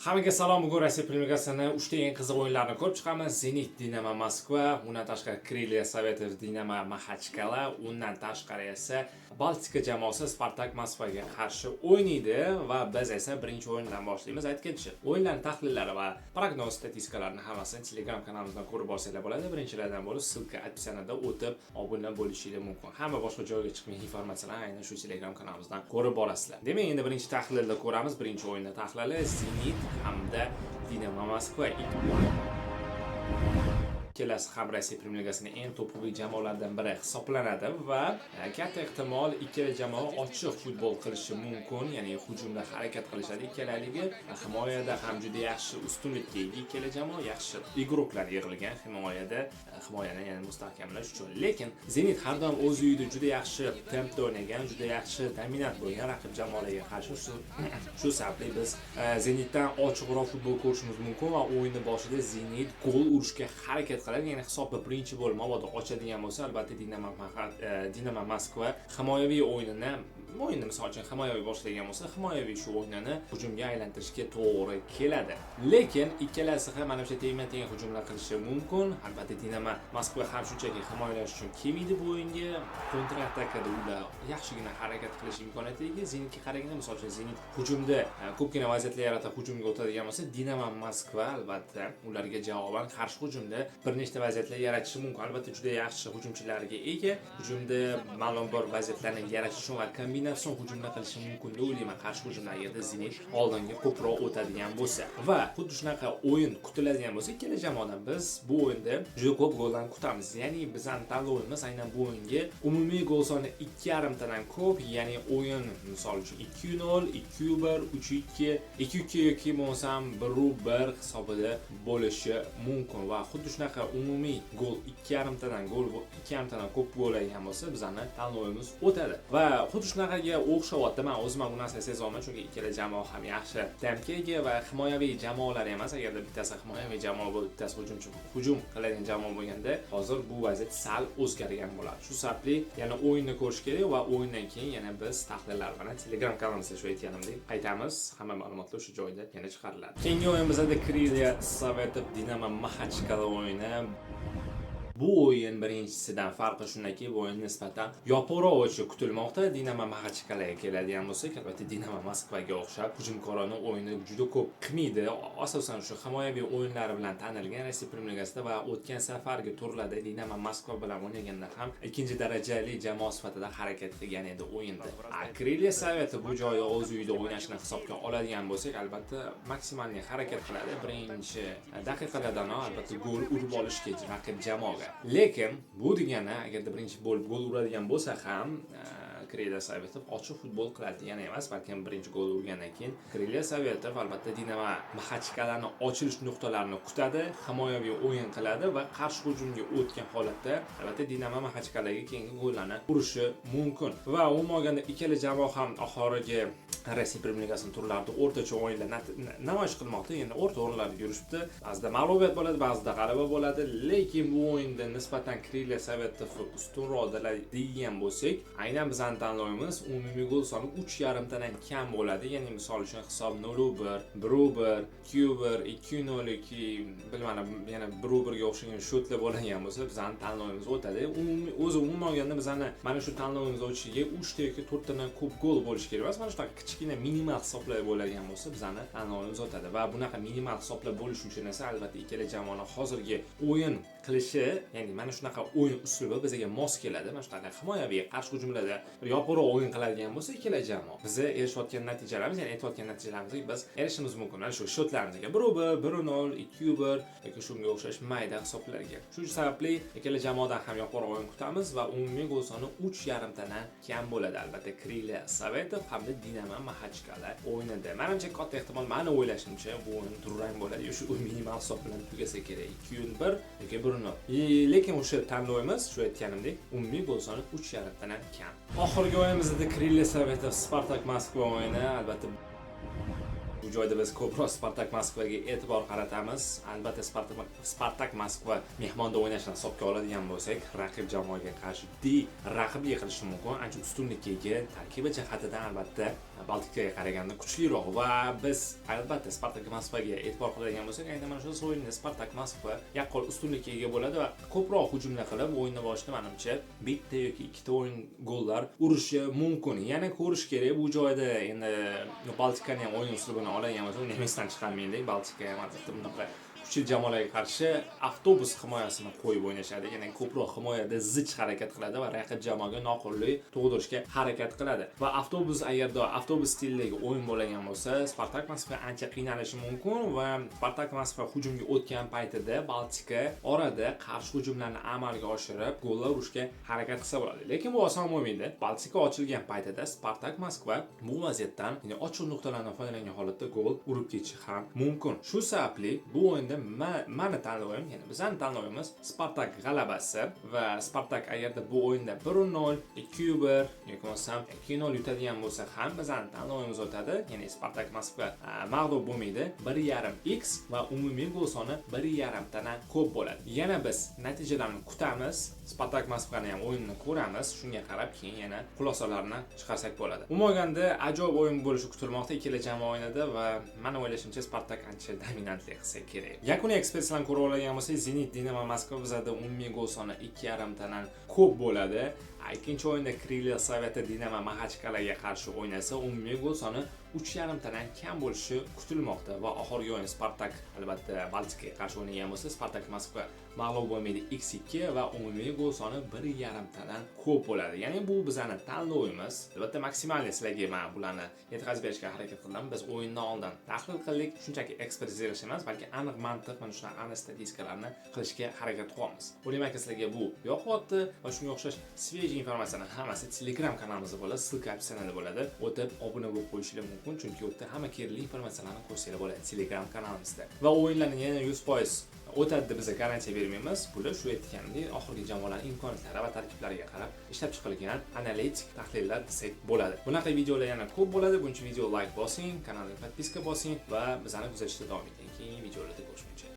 Hammaga salom, bugun Rossiya Premyer Ligasini 3 ta eng qiziq o'yinlarni ko'rib chiqamiz. Zenit Dinamo Moskva, undan tashqari Krylia Sovetov Dinamo Maxachkala, undan tashqari esa Baltika jamoasi Spartak Moskvaga qarshi o'ynaydi va biz esa birinchi o'yindan boshlaymiz. Aytgancha, o'yinlarning tahlillari va prognoz statistikalarini hammasini Telegram kanalimizdan ko'rib borsanglar bo'ladi. Birinchilardan bo'lib ссылка описанияda o'tib obuna bo'lishingiz mumkin. Hamma boshqa joyga chiqmagan informatsiyalarni aynan shu Telegram kanalimizdan ko'rib borasizlar. Demak, endi birinchi tahlilda ko'ramiz. Birinchi o'yinda tahlili Zenit hamda Dinamo Moskva ikkalasi ham Rossiya Premyer Ligasining eng to'pli jamoalaridan biri hisoblanadi va katta ehtimol ikkala jamoa ochiq futbol qilishi mumkin, ya'ni hujumda harakat qilishadi ikkalaligi. Himoyada ham juda yaxshi ustunlikka ega ikkala jamoa, yaxshi igroklar yig'ilgan himoyani yana mustahkamlash uchun. Lekin Zenit har doim o'z uyida juda yaxshi tempda o'ynagan, juda yaxshi dominant bo'lgan raqib jamoalarga qarshi shu sababli biz Zenitdan ochiqroq futbol ko'rishimiz mumkin va o'yinning boshida Zenit gol urishga harakat ya'ni hisobni birinchi bo'lim mabodo ochadigan bo'lsa, albatta Dinamo Moskva himoyaviy o'yinini misol uchun himoyaviy boshlagan bo'lsa, himoyaviy shu o'yinini hujumga aylantirishga to'g'ri keladi. Lekin ikkalasi ham mana shu teng hujumlar qilishi mumkin. Albatta Dinamo Moskva ham shunchaki himoyalash uchun kelmaydi bu o'yinga. Kontratakada ular yaxshigina harakat qilish imkoniyatiga ega. Zenitga qaraganda, misol uchun Zenit hujumda ko'pgina vaziyatlar yaratib hujumga o'tadigan bo'lsa, Dinamo Moskva albatta ularga javoban qarshi hujumda bir nechta vaziyatlar yaratishi mumkin. Albatta juda yaxshi hujumchilarga ega. Hujumda ma'lum bir vaziyatlarni yaratish uchun va kombinatsion hujumlar qilishi mumkin deb o'ylayman. Qarshi hujumlarga Zenit oldinga ko'proq o'tadigan bo'lsa va xuddi shunaqa o'yin kutiladigan bo'lsa, ikkala jamoadan biz bu o'yinda juda ko'p gollarni kutamiz. Ya'ni bizning tanlovimiz aynan bu o'yinga umumiy gol soni 2,5 tadan ko'p, ya'ni o'yin misol uchun 2-0, 2-1, 3-2, 2-2 yoki bo'lmasam 1-1 hisobida bo'lishi mumkin va xuddi shunaqa umumiy gol 2,5 tadan ko'p bo'ladigan bo'lsa, bizning tanlovimiz o'tadi. Va xuddi shunaqaga o'xshayapti. Men o'zim bu narsani sezaman, chunki ikkala jamoa ham yaxshi tempga ega va himoyaviy jamoalar emas. Agarda bittasi himoyaviy jamoa bo'lib, bittasi hujum qiladigan jamoa bo'lganda, hozir bu vaziyat sal o'zgargan bo'ladi. Shu sababli yana o'yinni ko'rish kerak va o'yindan keyin yana biz tahlillar bilan Telegram kanalimizda shu aytganimdek qaytamiz. Hamma ma'lumotlar shu joyda yana chiqariladi. Keyingi o'yinimizda Krylia Sovetov Dinamo Maxachkala o'yini. Bu o'yin birinchisidan farqi shundaki, bu o'yin nisbatan yopiqroq o'tishi kutilmoqda. Dinamo Maxachkalaga keladigan bo'lsak, albatta Dinamo Moskvaga o'xshab hujumkorona o'yini juda ko'p qilmaydi. Asosan shu himoyaviy o'yinlari bilan tanilgan Rossiya Premyer Ligasida va o'tgan safargi turlarda Dinamo Moskva bilan o'ynaganda ham ikkinchi darajali jamoa sifatida harakat qilgan edi o'yinda. Krylia Sovetov bu joyda o'z uyida o'ynashni hisobga oladigan bo'lsak, albatta maksimalni harakat qiladi. Birinchi daqiqalardan albatta gol urib olishga raqib jamoaga. Lekin bu degani, agarda birinchi bo'lib gol uradigan bo'lsa ham Krylia Sovetov ochiq futbol qiladi degani emas, balki birinchi gol urgandan keyin Krylia Sovetov albatta Dinamo Maxachkalani ochilish nuqtalarini kutadi, himoyaviy o'yin qiladi va qarshi hujumga o'tgan holatda albatta Dinamo Maxachkalaga keyingi gollarni urishi mumkin. Va umuman olganda ikkala jamoa ham oxirgi Rossiya Premyer Ligasining turlarida o'rtacha o'yinlar namoyish qilmoqda. Endi o'rta o'rinlarda yurishibdi. Ba'zida mag'lubiyat bo'ladi, ba'zida g'alaba bo'ladi, lekin bu o'yinda nisbatan Krylia Sovetov ustunroq degan bo'lsak, aynan bizning tanlovimiz umumiy gol soni 3,5 tadan kam bo'ladi. Ya'ni misol uchun hisob 0-1, 1-1, 2-1, 2-0 yoki bilmadim, yana 1-1 ga o'xshagan shotlar bo'ladigan bo'lsa, bizning tanlovimiz o'tadi. Umuman olganda bizning mana shu tanlovimiz o'tishiga 3 ta yoki 4 tadan ko'p gol bo'lishi kerak emas. Mana shunaqa kichkina minimal hisoblar bo'ladigan bo'lsa, bizning tanlovimiz o'tadi va bunaqa minimal hisoblar bo'lishi uchun esa albatta ikkala jamoaning hozirgi o'yin qilishi, ya'ni mana shunaqa o'yin uslubi bizga mos keladi. Mana shunaqa himoyaviy qarshi hujumlarda yopiqroq o'yin qiladigan bo'lsa, ikkala jamoa bizni erishayotgan natijalarimiz, ya'ni aytayotgan natijalarimizga biz erishishimiz mumkin. Mana shu shotlarimizga 1-1, 1-0, 2-1 yoki shunga o'xshash mayda hisoblarga. Shu sababli ikkala jamoadan ham yopiqroq o'yin kutamiz va umumiy gol soni 3,5 tadan kam bo'ladi. Albatta Krylia Sovetov hamda Dinamo Maxachkala o'yinida. Menimcha katta ehtimol, meni o'ylashimcha, bu o'yin durang bo'ladi. Shu minimal hisob bilan tugasa kerak. 2-1 yoki 1-0. Lekin o'sha tanlovimiz, shu aytganimdek, umumiy gol soni 3,5 tadan kam. Oxirgi o'yinimizda Krylia Sovetov Spartak Moskva o'yini, albatta Bu joyda biz ko'proq Spartak Moskvaga e'tibor qaratamiz. Albatta Spartak Moskva mehmonda o'ynashni hisobga oladigan bo'lsak, raqib jamoaga qarshi raqib yiqilishi mumkin. Ancha ustunlikka ega, tarkibi jihatidan albatta Baltikaga qaraganda kuchliroq va biz albatta Spartak Moskvaga e'tibor qiladigan bo'lsak, aynan mana shu o'yinda Spartak Moskva yaqqol ustunlikka ega bo'ladi va ko'proq hujumlar qilib, o'yinni boshida menimcha bitta yoki ikkita o'yin gollar urishi mumkin. Yana ko'rish kerak bu joyda endi Baltikaning ham o'yin uslubini oladigan bo'lsak, uni esdan chiqarmaylik. Baltika ham albatta bunaqa kuchli jamoalarga qarshi avtobus himoyasini qo'yib o'ynashadi. Ya'ni ko'proq himoyada zich harakat qiladi va raqib jamoaga noqullik tug'dirishga harakat qiladi. Va avtobus stilidagi o'yin bo'lgan bo'lsa, Spartak Moskva ancha qiynalishi mumkin va Spartak Moskva hujumga o'tgan paytida Baltika orada qarshi hujumlarni amalga oshirib, gollar urishga harakat qilsa bo'ladi. Lekin bu oson bo'lmaydi. Baltika ochilgan paytida Spartak Moskva bu vaziyatdan, ya'ni ochiq nuqtalardan foydalangan holatda gol urib ketishi ham mumkin. Shu sababli bu o'yinda mani tanlovim, ya'ni bizning tanlovimiz Spartak g'alabasi va Spartak agarda bu o'yinda 1-0, 2-1 yoki bo'lmasam 2-0 yutadigan bo'lsa ham bizning tanlovimiz o'tadi. Ya'ni Spartak Moskva mag'lub bo'lmaydi. 1.5x va umumiy gol soni 1.5 tadan ko'p bo'ladi. Yana biz natijalarni kutamiz. Spartak Moskvani ham o'yinini ko'ramiz. Shunga qarab keyin yana xulosalarni chiqarsak bo'ladi. Umuman ajoyib o'yin bo'lishi kutilmoqda ikkala jamoa o'yinida va meni o'ylashimcha Spartak ancha dominantlik qilsa kerak. Yakuniy ekspertlarni ko'rib oladigan bo'lsak, Zenit Dinamo Moskva bizada umumiy gol soni 2.5 tadan ko'p bo'ladi. Ikkinchi o'yinda Krylia Sovetda Dinamo Maxachkalaga qarshi o'ynasa, umumiy gol soni 3.5 tadan kam bo'lishi kutilmoqda va oxirgi o'yin Spartak albatta Baltikaga qarshi o'ynagan bo'lsa, Spartak Moskva mag'lub bo'lmaydi x2 va umumiy gol soni 1.5 tadan ko'p bo'ladi. Ya'ni bu bizning tanlovimiz. Albatta maksimalni sizlarga men bularni yetkazib berishga harakat qildim. Biz o'yindan oldin tahlil qildik, shunchaki ekspertiza emas, balki aniq mantiq mana shunaqa aniq statistikalarni qilishga harakat qilamiz. O'ylaymanki sizlarga bu yoqyapti va shunga o'xshash svejiy informatsiyalar hammasi Telegram kanalimizda bo'ladi, ссылка описаниеda bo'ladi. O'tib obuna bo'lib qo'yishingiz mumkin, chunki u yerda hamma kerakli informatsiyalarni ko'rsanglar bo'ladi Telegram kanalimizda. Va o'yinlarni yana 100% o'tadi deb biz garantiya bermaymiz. Bular shu aytganimdek oxirgi jamoalarning imkoniyatlari va tarkiblariga qarab ishlab chiqilgan analitik tahlillar desak bo'ladi. Bunaqa videolar yana ko'p bo'ladi. Buncha video like bosing, kanalga podpiska bosing va bizani kuzatishda davom eting. Keyingi videolarda ko'rishamiz.